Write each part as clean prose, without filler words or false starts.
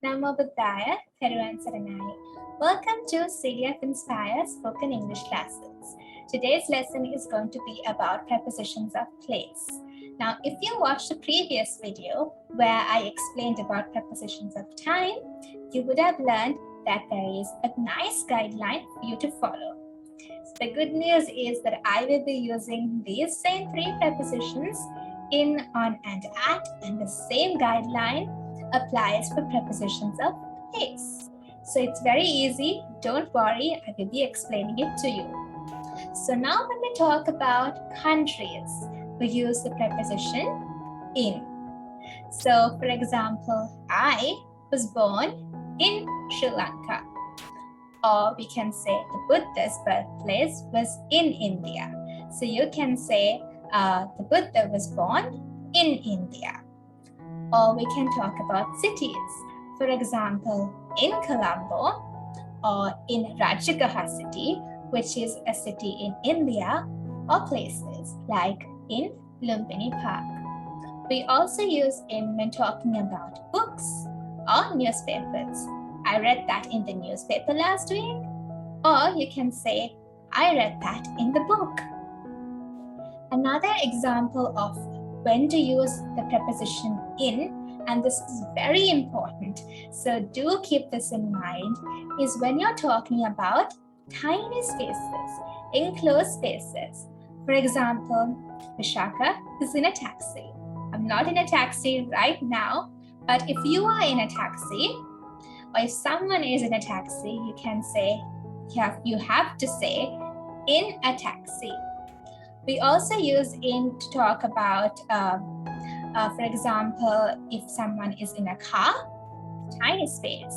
Namo Buddhaya, Theruvan Saranai. Welcome to CDF Inspire Spoken English Classes. Today's lesson is going to be about prepositions of place. Now, if you watched the previous video where I explained about prepositions of time, you would have learned that there is a nice guideline for you to follow. So the good news is that I will be using these same three prepositions in, on, and at, and the same guideline applies for prepositions of place. So it's very easy. Don't worry, I will be explaining it to you. So now when we talk about countries, we use the preposition in. So for example, I was born in Sri Lanka. Or we can say the Buddha's birthplace was in India. So you can say the Buddha was born in India. Or we can talk about cities. For example, in Colombo or in Rajagaha city, which is a city in India, or places like in Lumbini Park. We also use in when talking about books or newspapers. I read that in the newspaper last week. Or you can say, I read that in the book. Another example of when to use the preposition in, and this is very important, so do keep this in mind, is when you're talking about tiny spaces, enclosed spaces. For example, Vishaka is in a taxi. I'm not in a taxi right now, but if you are in a taxi, or if someone is in a taxi, you can say, you have to say, in a taxi. We also use in to talk about, for example, if someone is in a car, tiny space.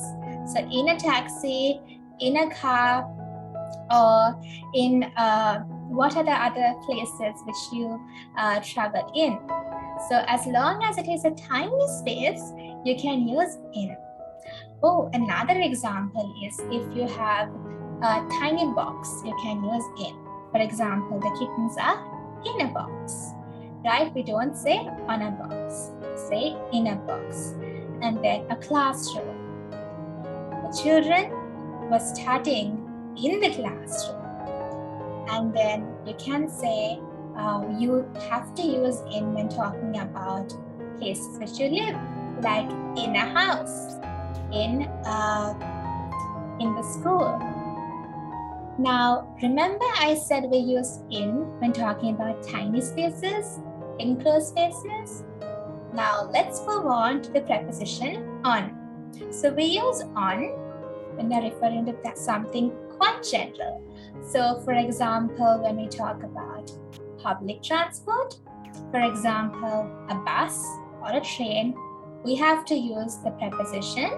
So in a taxi, in a car, or in what are the other places which you travel in. So as long as it is a tiny space, you can use in. Oh, another example is if you have a tiny box, you can use in. For example, the kittens are in a box, right? We don't say on a box, say in a box. And then a classroom. The children were studying in the classroom. And then you can say, you have to use in when talking about places which you live, like in a house, in the school. Now, remember I said we use in when talking about tiny spaces, enclosed spaces? Now, let's move on to the preposition on. So we use on when we're referring to something quite general. So, for example, when we talk about public transport, for example, a bus or a train, we have to use the preposition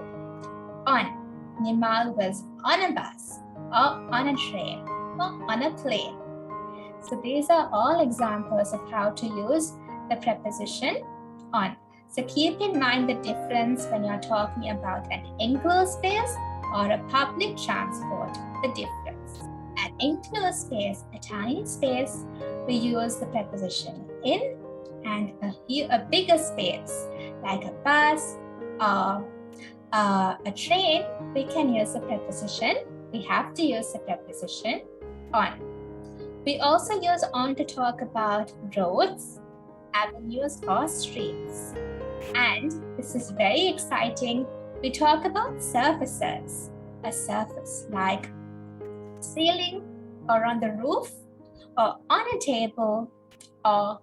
on. Nimal was on a bus, or on a train, or on a plane. So these are all examples of how to use the preposition on. So keep in mind the difference when you're talking about an enclosed space or a public transport, the difference. An enclosed space, a tiny space, we use the preposition in, and a bigger space, like a bus or a train, we can use the preposition. We have to use the preposition on. We also use on to talk about roads, avenues, or streets. And this is very exciting. We talk about surfaces. A surface like ceiling, or on the roof, or on a table, or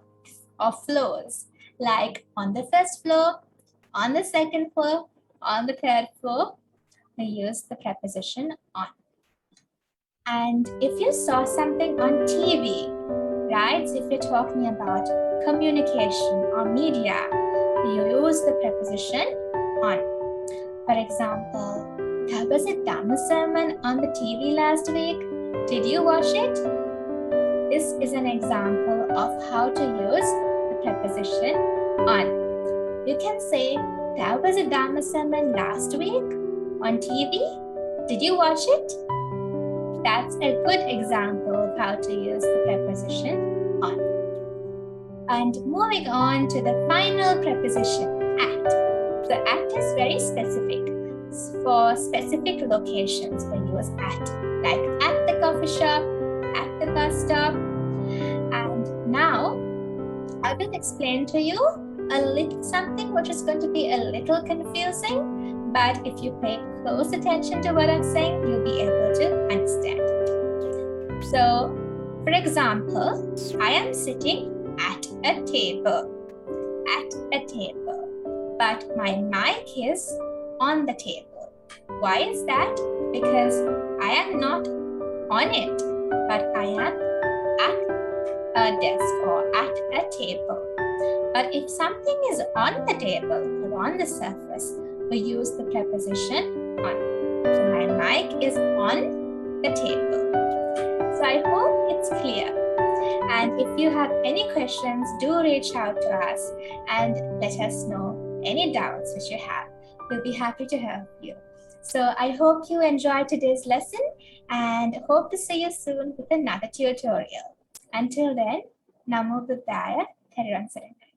floors, like on the first floor, on the second floor, on the third floor. We use the preposition on. And if you saw something on TV, right? So if you're talking about communication or media, you use the preposition on. For example, there was a Dhamma sermon on the TV last week. Did you watch it? This is an example of how to use the preposition on. You can say, there was a Dhamma sermon last week on TV. Did you watch it? That's a good example of how to use the preposition on. And moving on to the final preposition, at. So at is very specific. for specific locations we use at, like at the coffee shop, at the bus stop. And now I will explain to you a little something which is going to be a little confusing, but if you pay close attention to what I'm saying, you'll be able to understand. So, for example, I am sitting at a table, but my mic is on the table. Why is that? Because I am not on it, but I am at a desk or at a table. But if something is on the table or on the surface, we use the preposition on. So my mic is on the table. So I hope it's clear. And if you have any questions, do reach out to us and let us know any doubts which you have. We'll be happy to help you. So I hope you enjoyed today's lesson and hope to see you soon with another tutorial. Until then, Namo Buddhaya, Theriran Saranai.